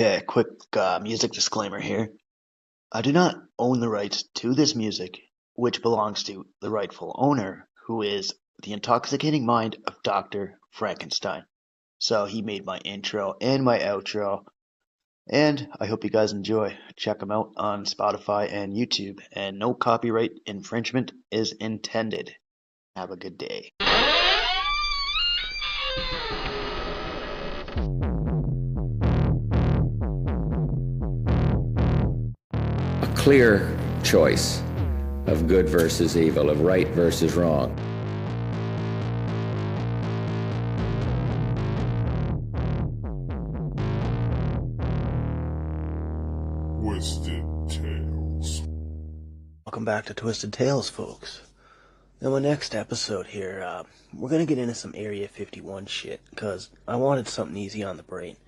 Okay, quick music disclaimer here. I do not own the rights to this music, which belongs to the rightful owner, who is the intoxicating mind of Dr. Frankenstein. So he made my intro and my outro, and I hope you guys enjoy. Check him out on Spotify and YouTube, and no copyright infringement is intended. Have a good day. Clear choice of good versus evil, of right versus wrong. Twisted Tales. Welcome back to Twisted Tales, folks. Now, my next episode here, we're gonna get into some Area 51 shit, because I wanted something easy on the brain.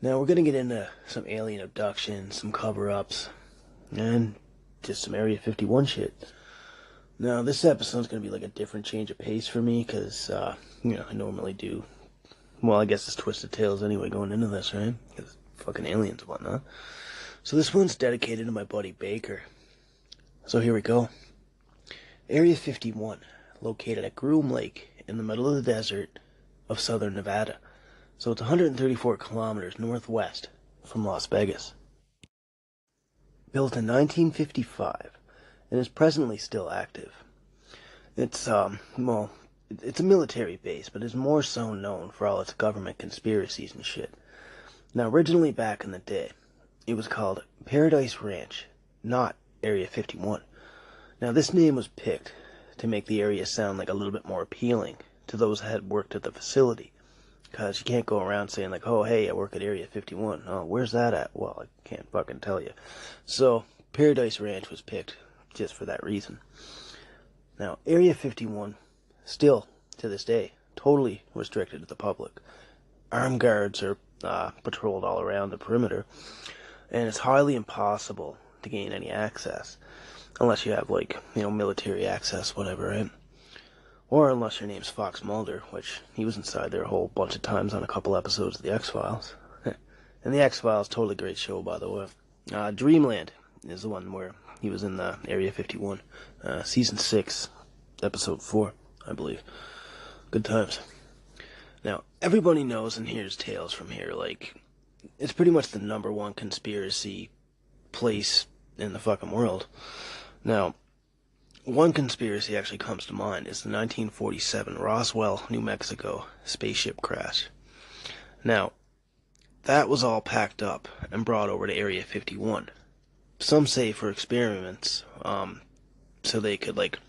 Now, we're gonna get into some alien abductions, some cover-ups, and just some Area 51 shit. Now, this episode's gonna be like a different change of pace for me, because, I normally do, well, I guess it's Twisted Tales anyway going into this, right? Because fucking aliens and whatnot. So this one's dedicated to my buddy Baker. So here we go. Area 51, located at Groom Lake in the middle of the desert of southern Nevada. So it's 134 kilometers northwest from Las Vegas. Built in 1955 and is presently still active. It's, it's a military base, but is more so known for all its government conspiracies and shit. Now, originally back in the day, it was called Paradise Ranch, not Area 51. Now, this name was picked to make the area sound like a little bit more appealing to those that had worked at the facility. Because you can't go around saying like, oh, hey, I work at Area 51. Oh, where's that at? Well, I can't fucking tell you. So, Paradise Ranch was picked just for that reason. Now, Area 51, still, to this day, totally restricted to the public. Armed guards are patrolled all around the perimeter, and it's highly impossible to gain any access. Unless you have, like, military access, whatever, right? Or unless your name's Fox Mulder, which he was inside there a whole bunch of times on a couple episodes of The X-Files. And The X-Files, totally great show, by the way. Dreamland is the one where he was in the Area 51. Season 6, Episode 4, I believe. Good times. Now, everybody knows and hears tales from here, like, it's pretty much the number one conspiracy place in the fucking world. Now, one conspiracy actually comes to mind is the 1947 Roswell, New Mexico spaceship crash. Now, that was all packed up and brought over to Area 51. Some say for experiments, so they could, like,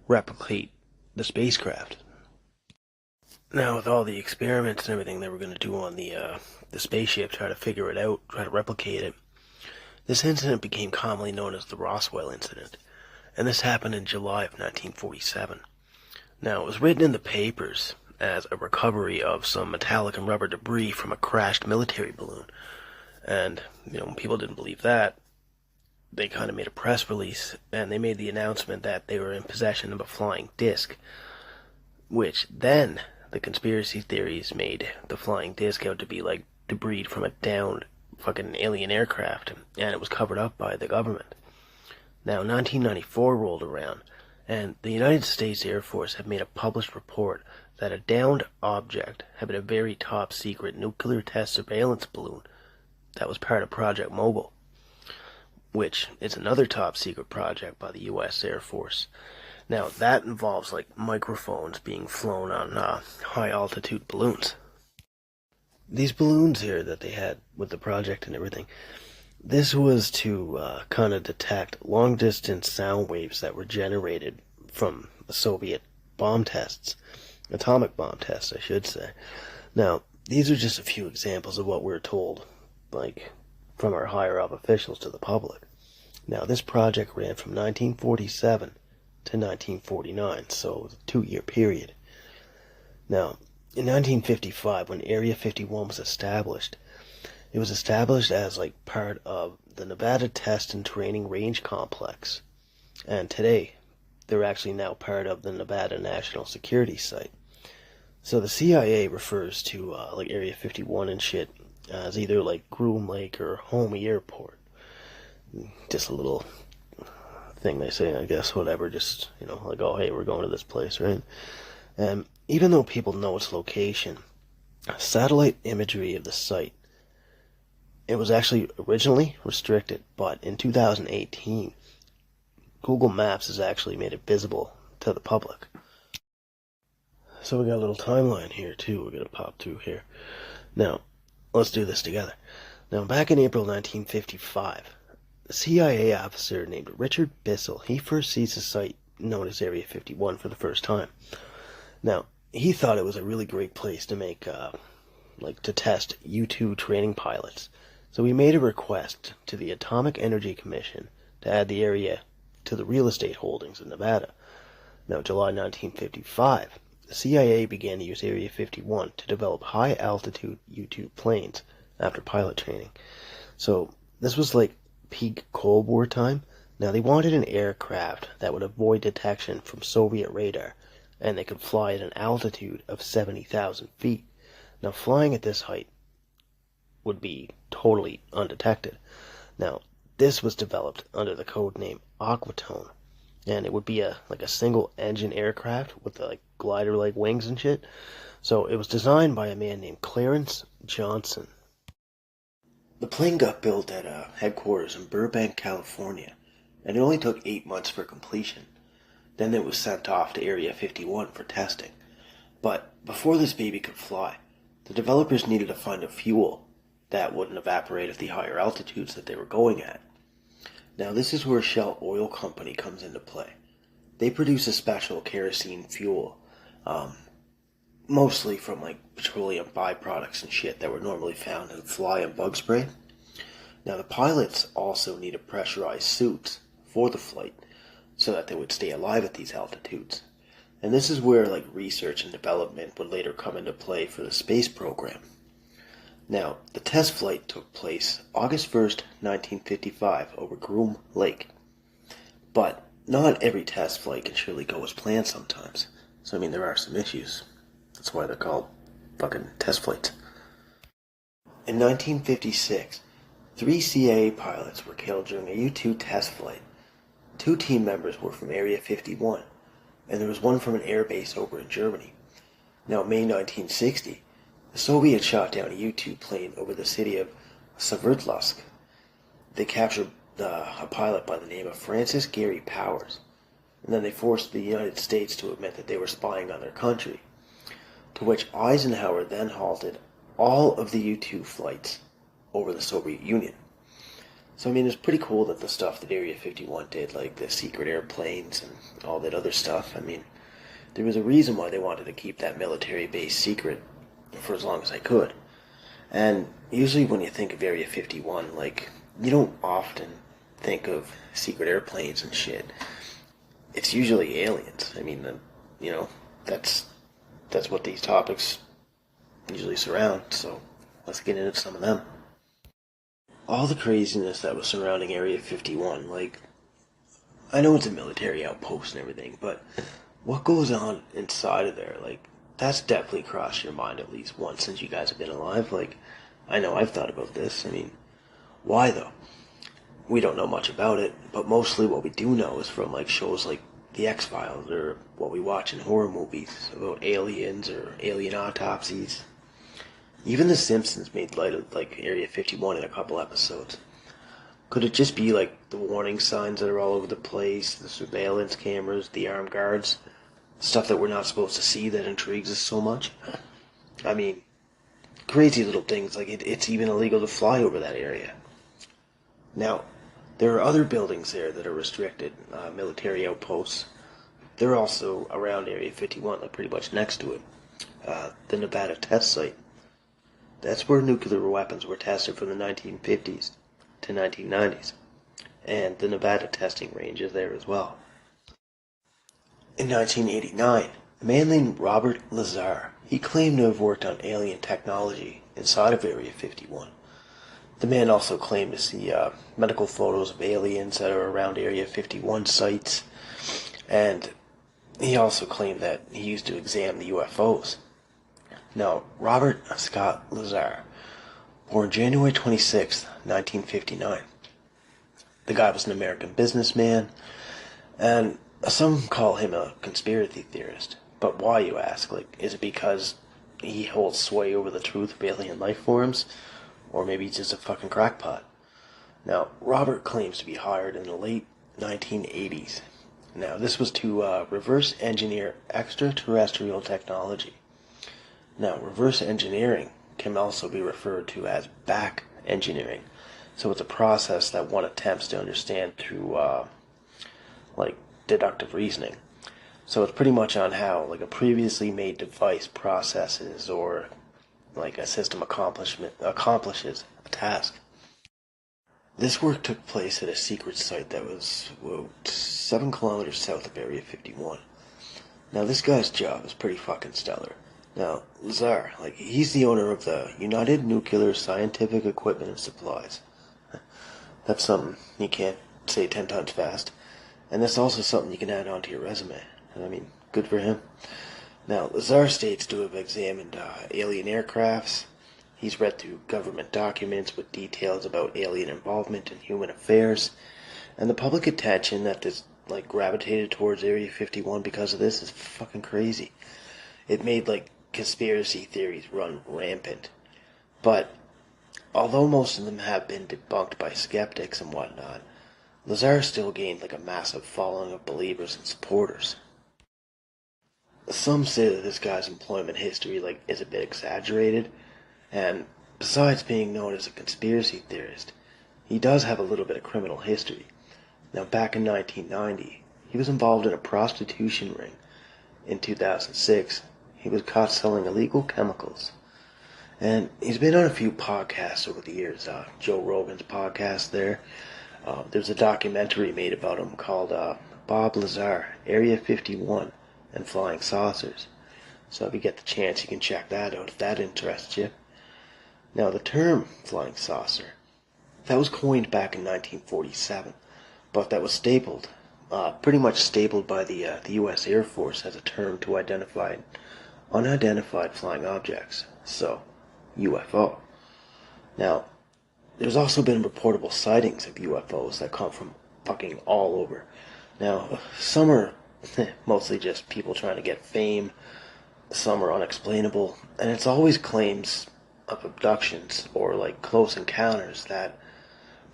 replicate the spacecraft. Now, with all the experiments and everything they were going to do on the spaceship, try to figure it out, try to replicate it, this incident became commonly known as the Roswell incident. And this happened in July of 1947. Now, it was written in the papers as a recovery of some metallic and rubber debris from a crashed military balloon. And, when people didn't believe that, they kind of made a press release, and they made the announcement that they were in possession of a flying disc, which then the conspiracy theories made the flying disc out to be like debris from a downed fucking alien aircraft, and it was covered up by the government. Now, 1994 rolled around, and the United States Air Force had made a published report that a downed object had been a very top-secret nuclear test surveillance balloon that was part of Project Mogul, which is another top-secret project by the U.S. Air Force. Now, that involves, like, microphones being flown on high-altitude balloons. These balloons here that they had with the project and everything, this was to kind of detect long-distance sound waves that were generated from the Soviet bomb tests. Atomic bomb tests, I should say. Now, these are just a few examples of what we're told, like, from our higher-up officials to the public. Now, this project ran from 1947 to 1949, so it was a 2-year period. Now, in 1955, when Area 51 was established, it was established as like part of the Nevada Test and Training Range Complex. And today, they're actually now part of the Nevada National Security Site. So the CIA refers to like Area 51 and shit as either like Groom Lake or Homey Airport. Just a little thing they say, I guess, whatever, just, like, oh, hey, we're going to this place, right? And even though people know its location, satellite imagery of the site, it was actually originally restricted, but in 2018, Google Maps has actually made it visible to the public. So we got a little timeline here, too, we're going to pop through here. Now, let's do this together. Now, back in April 1955, a CIA officer named Richard Bissell, he first sees a site known as Area 51 for the first time. Now, he thought it was a really great place to make, to test U-2 training pilots. So he made a request to the Atomic Energy Commission to add the area to the real estate holdings in Nevada. Now, July 1955, the CIA began to use Area 51 to develop high-altitude U-2 planes after pilot training. So this was like peak Cold War time. Now, they wanted an aircraft that would avoid detection from Soviet radar, and they could fly at an altitude of 70,000 feet. Now, flying at this height would be totally undetected. Now, this was developed under the code name Aquatone, and it would be a single engine aircraft with glider-like wings and shit. So it was designed by a man named Clarence Johnson. The plane got built at headquarters in Burbank, California, and it only took 8 months for completion. Then it was sent off to Area 51 for testing. But before this baby could fly, the developers needed to find a fuel that wouldn't evaporate at the higher altitudes that they were going at. Now, this is where Shell Oil Company comes into play. They produce a special kerosene fuel, mostly from petroleum byproducts and shit that were normally found in fly and bug spray. Now, the pilots also needed pressurized suits for the flight so that they would stay alive at these altitudes. And this is where research and development would later come into play for the space program. Now, the test flight took place August 1st, 1955 over Groom Lake. But not every test flight can surely go as planned sometimes. So, there are some issues. That's why they're called fucking test flights. In 1956, 3 CIA pilots were killed during a U-2 test flight. 2 team members were from Area 51, and there was one from an airbase over in Germany. Now, in May 1960, the Soviets shot down a U-2 plane over the city of Sverdlovsk. They captured a pilot by the name of Francis Gary Powers, and then they forced the United States to admit that they were spying on their country, to which Eisenhower then halted all of the U-2 flights over the Soviet Union. So, it's pretty cool that the stuff that Area 51 did, like the secret airplanes and all that other stuff, there was a reason why they wanted to keep that military base secret for as long as they could. And usually when you think of Area 51, you don't often think of secret airplanes and shit. It's usually aliens. That's what these topics usually surround, so let's get into some of them. All the craziness that was surrounding Area 51, I know it's a military outpost and everything, but what goes on inside of there, that's definitely crossed your mind at least once since you guys have been alive. I know I've thought about this. Why though? We don't know much about it, but mostly what we do know is from shows like The X-Files or what we watch in horror movies about aliens or alien autopsies. Even The Simpsons made light of Area 51 in a couple episodes. Could it just be the warning signs that are all over the place, the surveillance cameras, the armed guards? Stuff that we're not supposed to see that intrigues us so much? Crazy little things it's even illegal to fly over that area. Now, there are other buildings there that are restricted, military outposts. They're also around Area 51, pretty much next to it. The Nevada test site. That's where nuclear weapons were tested from the 1950s to 1990s. And the Nevada testing range is there as well. In 1989, a man named Robert Lazar, he claimed to have worked on alien technology inside of Area 51. The man also claimed to see medical photos of aliens that are around Area 51 sites, and he also claimed that he used to examine the UFOs. Now, Robert Scott Lazar born January 26th, 1959. The guy was an American businessman, and some call him a conspiracy theorist. But why, you ask? Like, is it because he holds sway over the truth of alien life forms? Or maybe he's just a fucking crackpot? Now, Robert claims to be hired in the late 1980s. Now, this was to reverse engineer extraterrestrial technology. Now, reverse engineering can also be referred to as back engineering. So it's a process that one attempts to understand through, deductive reasoning. So it's pretty much on how, like, a previously made device processes or, like, a system accomplishes a task. This work took place at a secret site that was 7 kilometers south of Area 51. Now, this guy's job is pretty fucking stellar. Now, Lazar, like, he's the owner of the United Nuclear Scientific Equipment and Supplies. That's something you can't say 10 times fast. And that's also something you can add onto your resume. And I mean, good for him. Now, Lazar states to have examined alien aircrafts. He's read through government documents with details about alien involvement in human affairs. And the public attention that this, like, gravitated towards Area 51 because of this is fucking crazy. It made, like, conspiracy theories run rampant. But although most of them have been debunked by skeptics and whatnot, Lazar still gained, like, a massive following of believers and supporters. Some say that this guy's employment history, like, is a bit exaggerated, and besides being known as a conspiracy theorist, he does have a little bit of criminal history. Now, back in 1990, he was involved in a prostitution ring. In 2006, he was caught selling illegal chemicals. And he's been on a few podcasts over the years. Joe Rogan's podcast there. There's a documentary made about him called Bob Lazar, Area 51 and Flying Saucers. So if you get the chance, you can check that out if that interests you. Now, the term flying saucer, that was coined back in 1947, but that was pretty much stapled by the U.S. Air Force as a term to identify unidentified flying objects, so UFO. Now, there's also been reportable sightings of UFOs that come from fucking all over. Now, some are mostly just people trying to get fame, some are unexplainable, and it's always claims of abductions or, like, close encounters that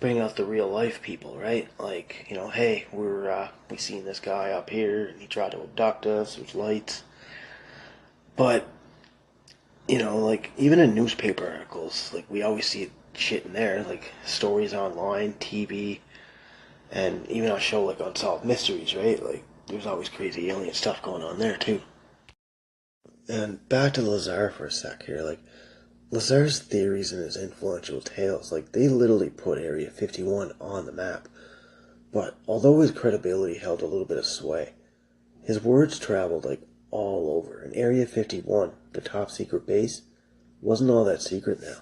bring out the real life people, right? Like, you know, hey, we seen this guy up here and he tried to abduct us, there's lights. But, you know, like, even in newspaper articles, like, we always see shit in there, like stories online, TV, and even on a show like Unsolved Mysteries, right? Like, there's always crazy alien stuff going on there too. And back to Lazar for a sec here, like, Lazar's theories and his influential tales, like, they literally put Area 51 on the map. But although his credibility held a little bit of sway, his words traveled, like, all over, and Area 51, the top secret base, wasn't all that secret now.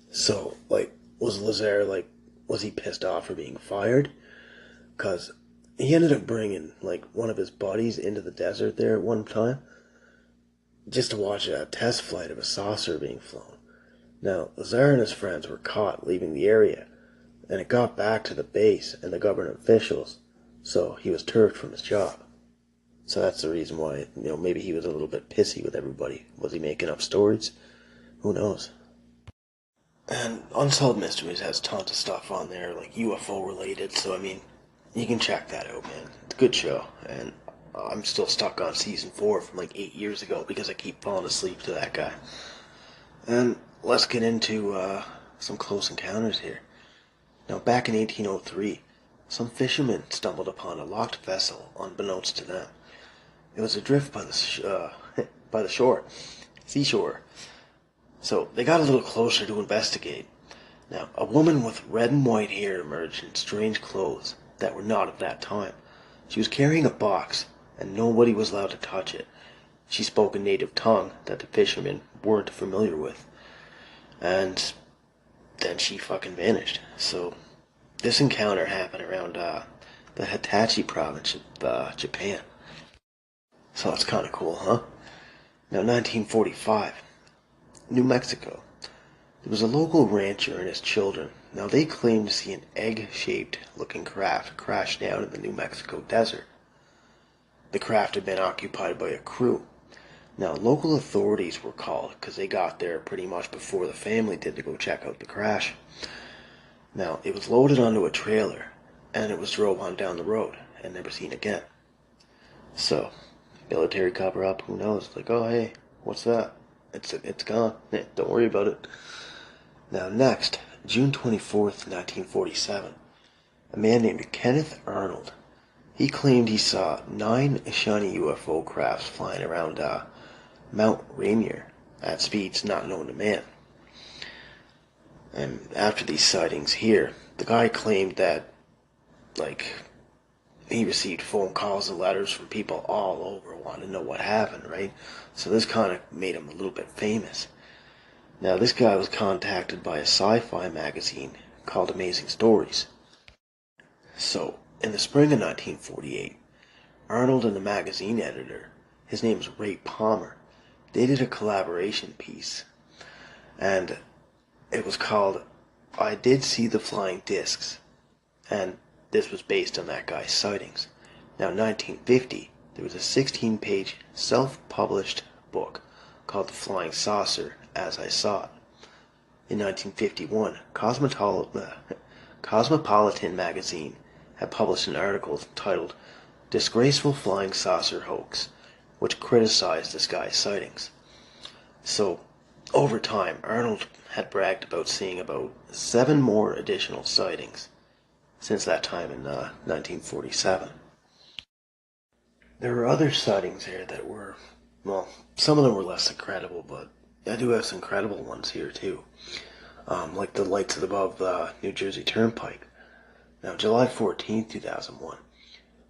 So, like, was Lazar, like, was he pissed off for being fired? Because he ended up bringing, like, one of his buddies into the desert there at one time, just to watch a test flight of a saucer being flown. Now, Lazar and his friends were caught leaving the area, and it got back to the base and the government officials, so he was turfed from his job. So that's the reason why, you know, maybe he was a little bit pissy with everybody. Was he making up stories? Who knows? And Unsolved Mysteries has tons of stuff on there, like UFO related, so I mean, you can check that out, man. It's a good show, and I'm still stuck on season 4 from like 8 years ago because I keep falling asleep to that guy. And let's get into some close encounters here. Now, back in 1803, some fishermen stumbled upon a locked vessel unbeknownst to them. It was adrift by the seashore. So they got a little closer to investigate. Now, a woman with red and white hair emerged in strange clothes that were not of that time. She was carrying a box, and nobody was allowed to touch it. She spoke a native tongue that the fishermen weren't familiar with. And then she fucking vanished. So this encounter happened around the Hitachi province of Japan. So that's kind of cool, huh? Now, 1945. New Mexico. There was a local rancher and his children. Now they claimed to see an egg-shaped looking craft crash down in the New Mexico desert. The craft had been occupied by a crew. Now local authorities were called because they got there pretty much before the family did to go check out the crash. Now it was loaded onto a trailer and it was drove on down the road and never seen again. So, military cover up, who knows? Like, oh hey, what's that? It's gone. Don't worry about it. Now next, June 24th, 1947, a man named Kenneth Arnold, he claimed he saw 9 shiny UFO crafts flying around Mount Rainier at speeds not known to man. And after these sightings here, the guy claimed that, he received phone calls and letters from people all over wanting to know what happened, right? So this kind of made him a little bit famous. Now, this guy was contacted by a sci-fi magazine called Amazing Stories. So, in the spring of 1948, Arnold and the magazine editor, his name was Ray Palmer, they did a collaboration piece. And it was called I Did See the Flying Discs. And this was based on that guy's sightings. Now, in 1950, there was a 16-page self-published book called The Flying Saucer As I Saw It. In 1951, Cosmopolitan magazine had published an article titled Disgraceful Flying Saucer Hoax, which criticized this guy's sightings. So, over time, Arnold had bragged about seeing about 7 more additional sightings since that time in 1947. There were other sightings here that were, well, some of them were less than credible, but I do have some credible ones here too. Like the lights above the New Jersey Turnpike. Now, July 14, 2001,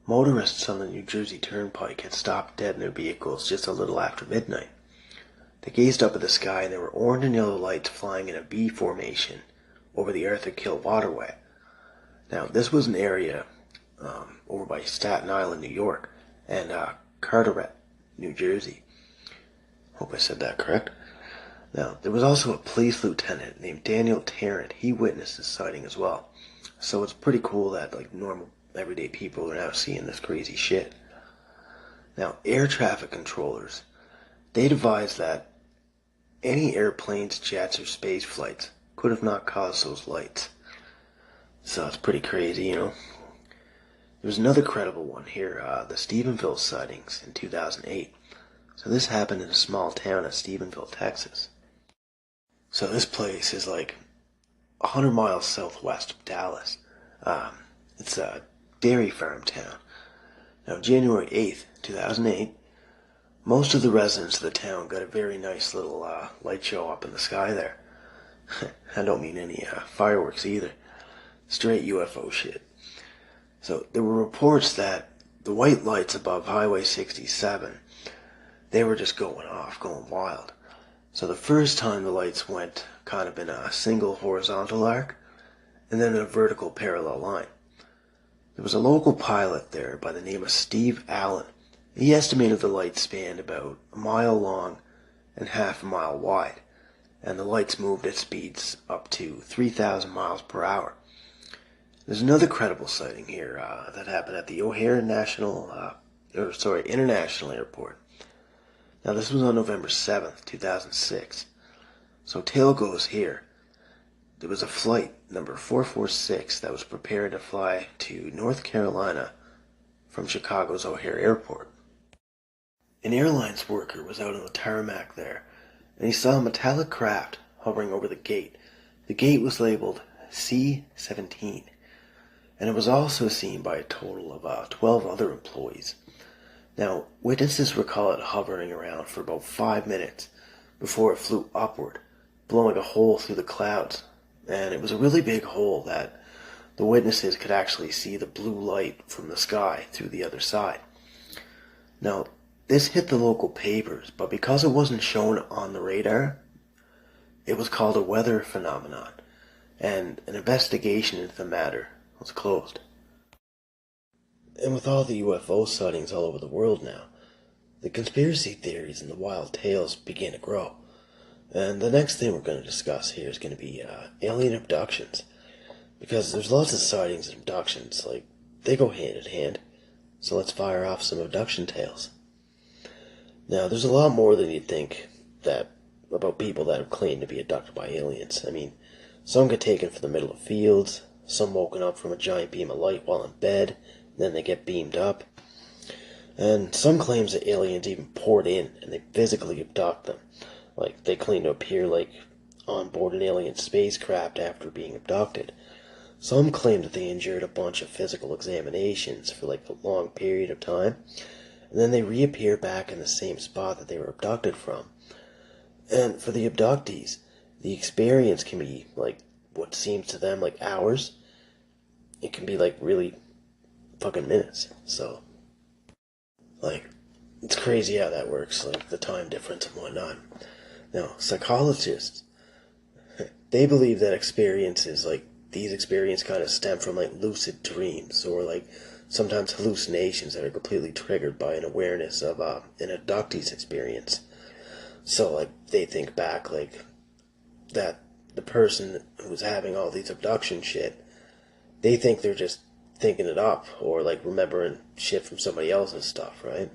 motorists on the New Jersey Turnpike had stopped dead in their vehicles just a little after midnight. They gazed up at the sky and there were orange and yellow lights flying in a V formation over the Arthur Kill waterway. Now, this was an area over by Staten Island, New York, and Carteret, New Jersey. Hope I said that correct. Now, there was also a police lieutenant named Daniel Tarrant. He witnessed this sighting as well. So it's pretty cool that normal, everyday people are now seeing this crazy shit. Now, air traffic controllers, they advised that any airplanes, jets, or space flights could have not caused those lights. So it's pretty crazy, you know. There was another credible one here, the Stephenville sightings in 2008. So this happened in a small town of Stephenville, Texas. So this place is 100 miles southwest of Dallas. It's a dairy farm town. Now, January 8th, 2008, most of the residents of the town got a very nice little light show up in the sky there. I don't mean any fireworks either. Straight UFO shit. So there were reports that the white lights above Highway 67, they were just going off, going wild. So the first time the lights went kind of in a single horizontal arc, and then in a vertical parallel line. There was a local pilot there by the name of Steve Allen. He estimated the lights spanned about a mile long and half a mile wide, and the lights moved at speeds up to 3,000 miles per hour. There's another credible sighting here that happened at the O'Hare International Airport. Now, this was on November 7th, 2006. So, tale goes here. There was a flight, number 446, that was prepared to fly to North Carolina from Chicago's O'Hare Airport. An airlines worker was out on the tarmac there, and he saw a metallic craft hovering over the gate. The gate was labeled C-17, and it was also seen by a total of 12 other employees. Now, witnesses recall it hovering around for about 5 minutes before it flew upward, blowing a hole through the clouds. And it was a really big hole that the witnesses could actually see the blue light from the sky through the other side. Now, this hit the local papers, but because it wasn't shown on the radar, it was called a weather phenomenon, and an investigation into the matter was closed. And with all the UFO sightings all over the world now, the conspiracy theories and the wild tales began to grow. And the next thing we're going to discuss here is going to be alien abductions. Because there's lots of sightings and abductions, like, they go hand in hand. So let's fire off some abduction tales. Now, there's a lot more than you'd think about people that have claimed to be abducted by aliens. I mean, some get taken from the middle of fields, some woken up from a giant beam of light while in bed, then they get beamed up. And some claims that aliens even poured in and they physically abduct them. Like, they claim to appear like on board an alien spacecraft after being abducted. Some claim that they endured a bunch of physical examinations for like a long period of time, and then they reappear back in the same spot that they were abducted from. And for the abductees, the experience can be like what seems to them like hours. It can be like really fucking minutes. So, like, it's crazy how that works, like the time difference and whatnot. Now, psychologists, they believe that these experiences kind of stem from like lucid dreams or like sometimes hallucinations that are completely triggered by an awareness of an abductee's experience. So like they think back like that the person who's having all these abduction shit, they think they're just thinking it up or like remembering shit from somebody else's stuff, right?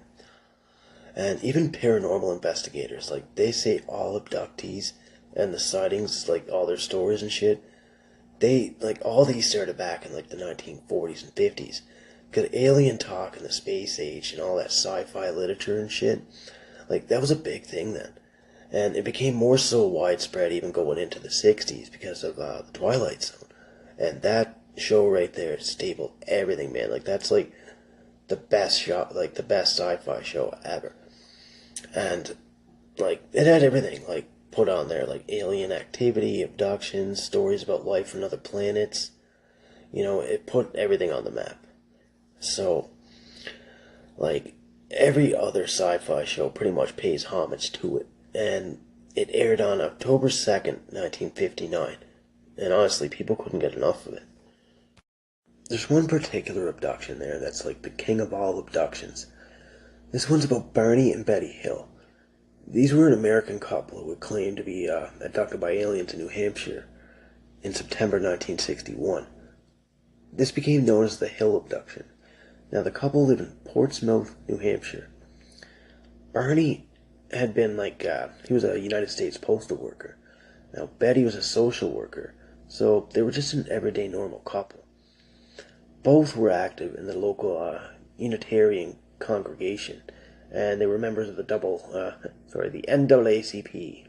And even paranormal investigators, like they say all abductees and the sightings, like all their stories and shit, they, like, all these started back in, like, the 1940s and 50s. Because alien talk in the space age and all that sci-fi literature and shit, like, that was a big thing then. And it became more so widespread even going into the 60s because of the Twilight Zone. And that show right there stapled everything, man. Like, that's, like, the best show, like, the best sci-fi show ever. And, like, it had everything, like, put on there, like alien activity, abductions, stories about life on other planets. You know, it put everything on the map. So, like, every other sci-fi show pretty much pays homage to it. And it aired on October 2nd, 1959. And honestly, people couldn't get enough of it. There's one particular abduction there that's like the king of all abductions. This one's about Barney and Betty Hill. These were an American couple who would claim to be abducted by aliens in New Hampshire in September 1961. This became known as the Hill abduction. Now, the couple lived in Portsmouth, New Hampshire. Barney had been he was a United States postal worker. Now, Betty was a social worker, so they were just an everyday normal couple. Both were active in the local Unitarian congregation, and they were members of the NAACP,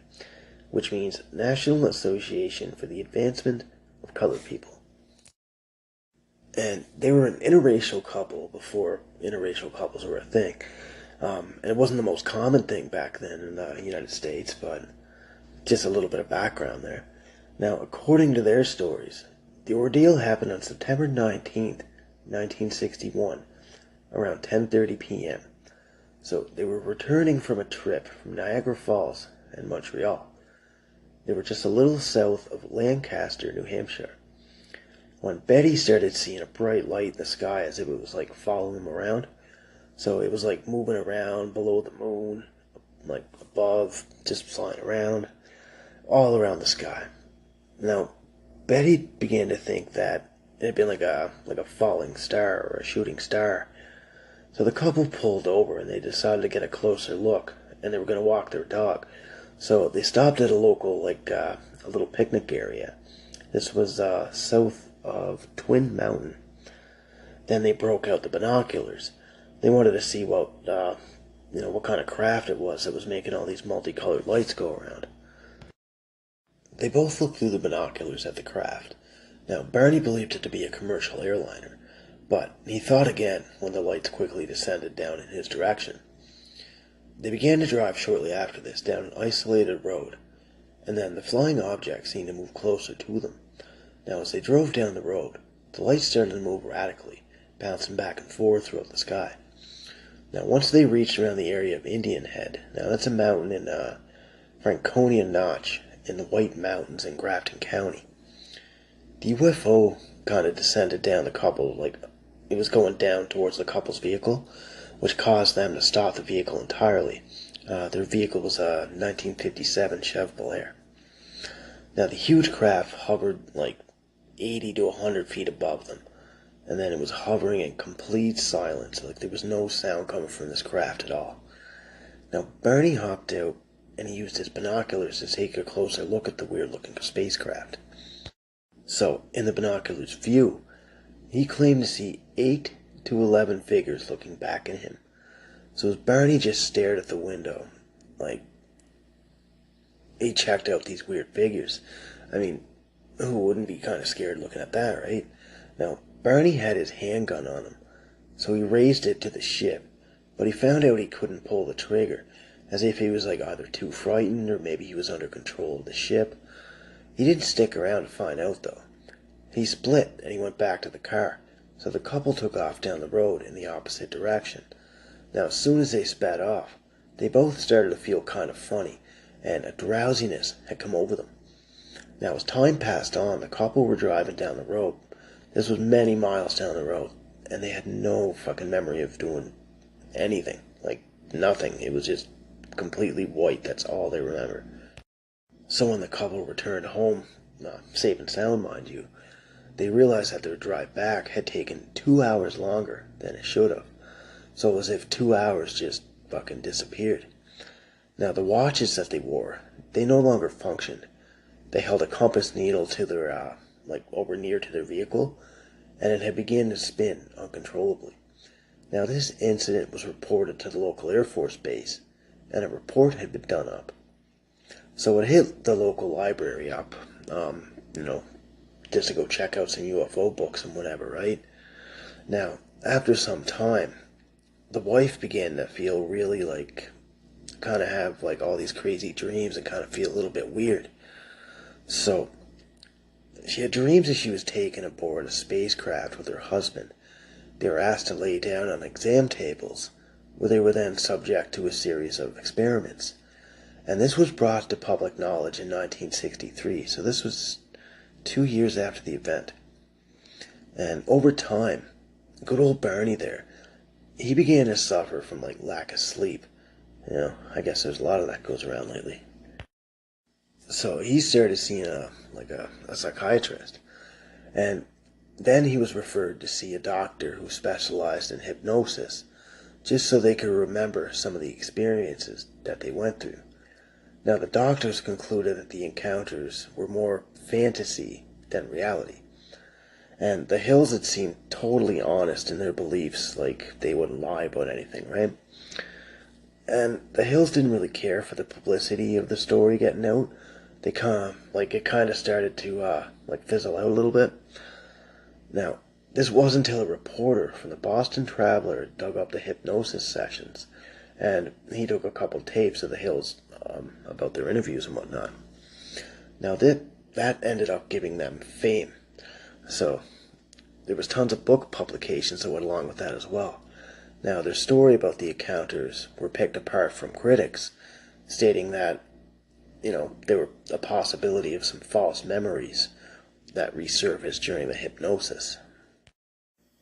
which means National Association for the Advancement of Colored People. And they were an interracial couple before interracial couples were a thing. And it wasn't the most common thing back then in the United States, but just a little bit of background there. Now, according to their stories, the ordeal happened on September 19th, 1961, around 10:30 p.m. So they were returning from a trip from Niagara Falls and Montreal. They were just a little south of Lancaster, New Hampshire, when Betty started seeing a bright light in the sky as if it was like following them around. So it was like moving around below the moon, like above, just flying around, all around the sky. Now, Betty began to think that it had been like a falling star or a shooting star. So the couple pulled over and they decided to get a closer look, and they were going to walk their dog. So they stopped at a local, a little picnic area. This was south of Twin Mountain. Then they broke out the binoculars. They wanted to see what kind of craft it was that was making all these multicolored lights go around. They both looked through the binoculars at the craft. Now, Barney believed it to be a commercial airliner, but he thought again when the lights quickly descended down in his direction. They began to drive shortly after this down an isolated road, and then the flying object seemed to move closer to them. Now, as they drove down the road, the lights started to move radically, bouncing back and forth throughout the sky. Now, once they reached around the area of Indian Head, now that's a mountain in Franconia Notch in the White Mountains in Grafton County, the UFO kind of descended down the couple, like it was going down towards the couple's vehicle, which caused them to stop the vehicle entirely, Their vehicle was a 1957 Chev Belair. Now, the huge craft hovered like 80 to 100 feet above them, and then it was hovering in complete silence, like there was no sound coming from this craft at all. Now, Bernie hopped out, and he used his binoculars to take a closer look at the weird-looking spacecraft. So, in the binoculars' view, he claimed to see 8 to 11 figures looking back at him. So as Barney just stared at the window, like, he checked out these weird figures. I mean, who wouldn't be kind of scared looking at that, right? Now, Barney had his handgun on him, so he raised it to the ship, but he found out he couldn't pull the trigger, as if he was like either too frightened or maybe he was under control of the ship. He didn't stick around to find out, though. He split and he went back to the car, so the couple took off down the road in the opposite direction. Now, as soon as they sped off, they both started to feel kind of funny, and a drowsiness had come over them. Now, as time passed on, the couple were driving down the road. This was many miles down the road, and they had no fucking memory of doing anything. Like, nothing. It was just completely white. That's all they remember. So when the couple returned home, safe and sound, mind you, they realized that their drive back had taken 2 hours longer than it should have. So it was as if 2 hours just fucking disappeared. Now, the watches that they wore, they no longer functioned. They held a compass needle to their, over near to their vehicle, and it had begun to spin uncontrollably. Now, this incident was reported to the local Air Force base, and a report had been done up. So it hit the local library up, just to go check out some UFO books and whatever, right? Now, after some time, the wife began to feel really kind of have all these crazy dreams and kind of feel a little bit weird. So, she had dreams that she was taken aboard a spacecraft with her husband. They were asked to lay down on exam tables, where they were then subject to a series of experiments. And this was brought to public knowledge in 1963, so this was 2 years after the event. And over time, good old Barney there, he began to suffer from lack of sleep. I guess there's a lot of that goes around lately. So he started seeing a psychiatrist, and then he was referred to see a doctor who specialized in hypnosis, just so they could remember some of the experiences that they went through. Now, the doctors concluded that the encounters were more fantasy than reality, and the Hills had seemed totally honest in their beliefs, like they wouldn't lie about anything, right? And the Hills didn't really care for the publicity of the story getting out. They it kind of started to fizzle out a little bit. Now, this wasn't until a reporter from the Boston Traveler dug up the hypnosis sessions, and he took a couple tapes of the Hills about their interviews and whatnot. Now, that ended up giving them fame. So, there was tons of book publications that went along with that as well. Now, their story about the encounters were picked apart from critics, stating that, there were a possibility of some false memories that resurfaced during the hypnosis.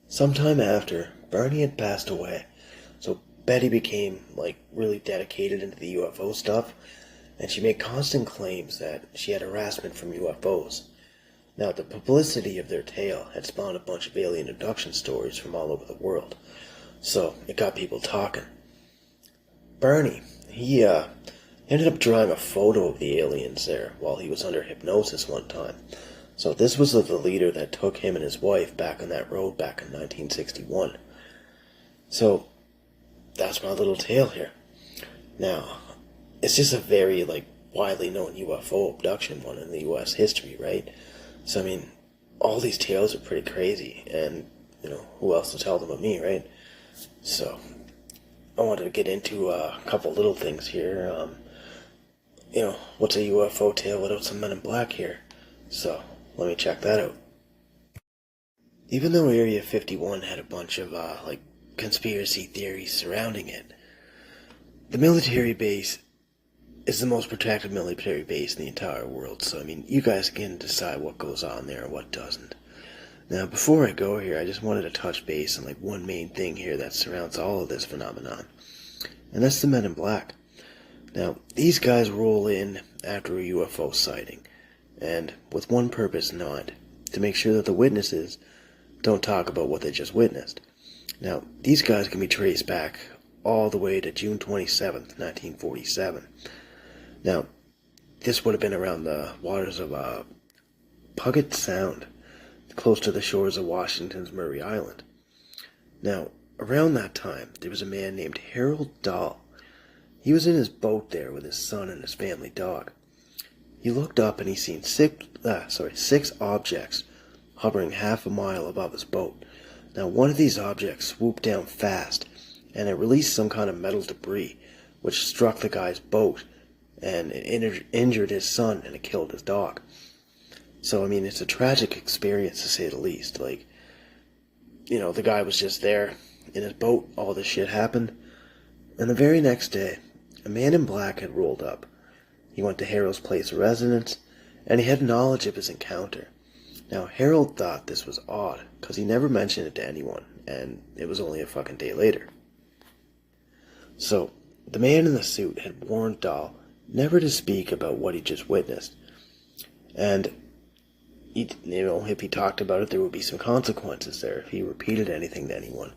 Sometime after, Barney had passed away, so Betty became, really dedicated into the UFO stuff, and she made constant claims that she had harassment from UFOs. Now, the publicity of their tale had spawned a bunch of alien abduction stories from all over the world, so it got people talking. Barney, he ended up drawing a photo of the aliens there while he was under hypnosis one time. So this was the leader that took him and his wife back on that road back in 1961. So, that's my little tale here. Now, it's just a very, widely known UFO abduction one in the U.S. history, right? So, all these tales are pretty crazy, and, who else to tell them but me, right? So, I wanted to get into a couple little things here. What's a UFO tale without some Men in Black here? So, let me check that out. Even though Area 51 had a bunch of, conspiracy theories surrounding it, the military base is the most protected military base in the entire world, so, you guys can decide what goes on there and what doesn't. Now, before I go here, I just wanted to touch base on, one main thing here that surrounds all of this phenomenon, and that's the Men in Black. Now, these guys roll in after a UFO sighting, and with one purpose in mind, to make sure that the witnesses don't talk about what they just witnessed. Now, these guys can be traced back all the way to June 27th, 1947. Now, this would have been around the waters of Puget Sound, close to the shores of Washington's Murray Island. Now, around that time, there was a man named Harold Dahl. He was in his boat there with his son and his family dog. He looked up and he seen six objects hovering half a mile above his boat. Now, one of these objects swooped down fast, and it released some kind of metal debris, which struck the guy's boat, and it injured his son, and it killed his dog. So, I mean, it's a tragic experience, to say the least. Like, you know, the guy was just there in his boat, all this shit happened, and the very next day, a man in black had rolled up. He went to Harold's place of residence, and he had knowledge of his encounter. Now, Harold thought this was odd, because he never mentioned it to anyone, and it was only a fucking day later. So, the man in the suit had warned Dahl never to speak about what he just witnessed, and if he talked about it, there would be some consequences there if he repeated anything to anyone.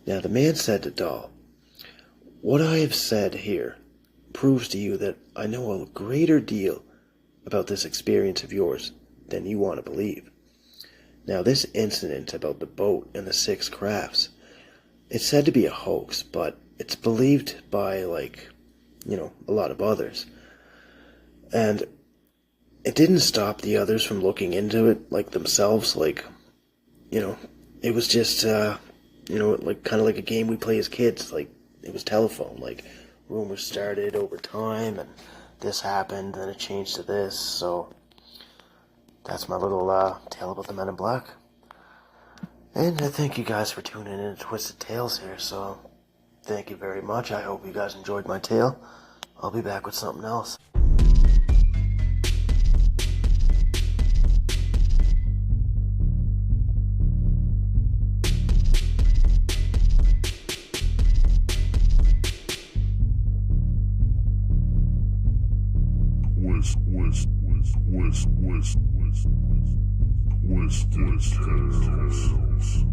Now, the man said to Dahl, "What I have said here proves to you that I know a greater deal about this experience of yours than you want to believe." Now, this incident about the boat and the 6 crafts, it's said to be a hoax, but it's believed by, a lot of others. And it didn't stop the others from looking into it, themselves, it was just, kind of like a game we play as kids, it was telephone, rumors started over time, and this happened, then it changed to this, so that's my little tale about the Men in Black. And I thank you guys for tuning in to Twisted Tales here, so thank you very much. I hope you guys enjoyed my tale. I'll be back with something else. Twisted Tales.